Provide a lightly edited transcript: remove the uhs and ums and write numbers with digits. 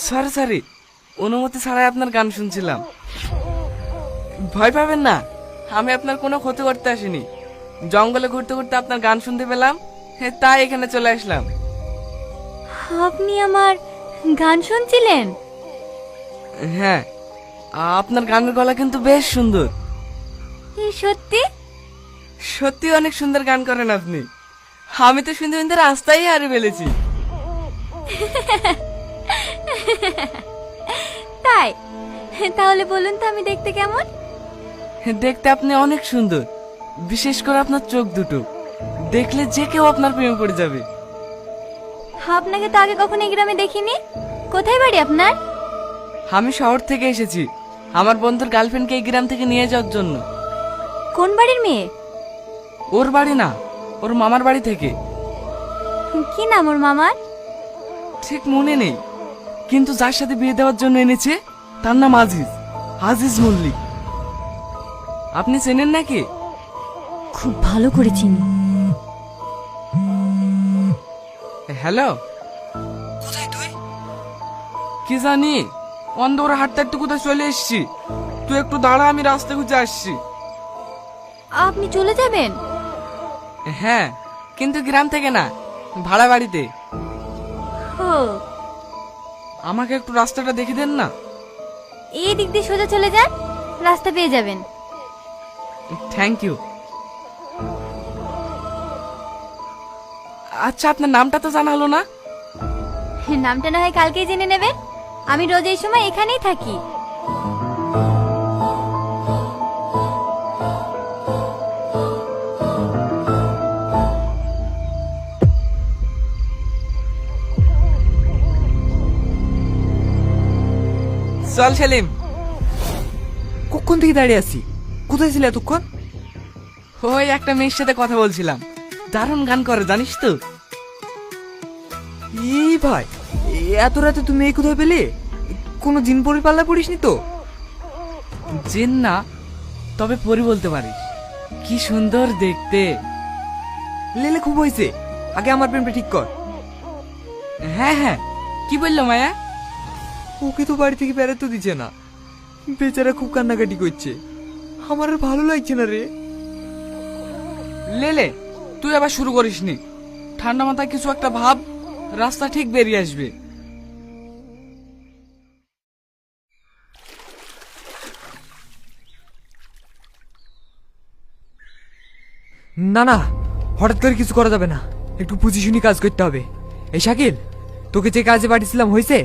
Sorry sorry, অনুমতি ছাড়াই আপনার গান শুনছিলাম। ভয় পাবেন না, আমি আপনার কোনো ক্ষতি করতে আসিনি। জঙ্গলে ঘুরতে ঘুরতে আপনার গান শুনতে পেলাম, তাই এখানে চলে আসলাম। আপনি আমার গান শুনছিলেন? হ্যাঁ, আপনার গানের গলা কিন্তু বেশ সুন্দর। সত্যি? সত্যি অনেক সুন্দর গান করেন আপনি। আমি তো শুনতে শুনতে রাস্তায় হারিয়ে ফেলেছি। তাই? তাহলে বলুন তো আমি দেখতে কেমন? দেখতে আপনি অনেক সুন্দর, বিশেষ করে আপনার চোখ দুটো দেখলে যে কেউ আপনার প্রেমে পড়ে যাবে। আপনাকে তো আগে কখনো এই গ্রামে দেখিনি। কোথায় বাড়ি আপনার? আমি শহর থেকে এসেছি আমার বন্ধুর গার্লফ্রেন্ডকে এই গ্রাম থেকে নিয়ে যাওয়ার জন্য। কোন বাড়ির মেয়ে? ওর বাড়ি না, ওর মামার বাড়ি থেকে। কি নাম ওর মামার? ঠিক মনে নেই, কিন্তু যার সাথে বিয়ে দেওয়ার জন্য এনেছে তার নাম আজিজ, আজিজ মল্লিক। আপনি চেনেন নাকি? খুব ভালো করে চিনি। হ্যালো, কোথায় তুই? কি জানি, অন্ধকারে হাঁটতে হাঁটতে কোথায় চলে এসেছি। তুই একটু দাঁড়া, আমি রাস্তা খুঁজে আসছি। আপনি চলে যাবেন? হ্যাঁ, কিন্তু গ্রাম থেকে না, ভাড়া বাড়িতে। ও, আমাকে একটু রাস্তাটা দেখে দেন না। এই দিক দিয়ে সোজা চলে যান, রাস্তা পেয়ে যাবেন। Thank you. আচ্ছা, আপনার নামটা তো জানা হলো না। নামটা না হয় কালকেই জেনে নেবেন। আমি রোজ এই সময় এখানেই থাকি। চল সেলিম। কখন থেকে দাঁড়িয়ে আছি? কোথায় ছিলে এতক্ষণ? ওই একটা মেয়ের সাথে কথা বলছিলাম, দারুণ গান করে জানিস তো। এই ভাই, এত রাতে তুমি এই কোথায় পেলে? কোনো জিন পরি পাল্লা পড়িসনি তো? জেন না, তবে পরি বলতে পারিস। কি সুন্দর দেখতে। লেলে খুব হয়েছে, আগে আমার প্রেমটা ঠিক কর। হ্যাঁ হ্যাঁ, কি বললো মায়া? ওকে তো বাড়ি থেকে বেড়াতে দিচ্ছে না, বেচারা খুব কান্নাকাটি করছে। আমার আর ভালো লাগছে না রে। লেলে, তুই আবার শুরু করিসনি। ঠান্ডা মাথায় কিছু একটা ভাব, রাস্তা ঠিক বেরিয়ে আসবে। না না, হঠাৎ করে কিছু করা যাবে না, একটু বুঝি শুনি কাজ করতে হবে। এই শাকিল, তোকে যে কাজে পাঠিয়েছিলাম হয়েছে?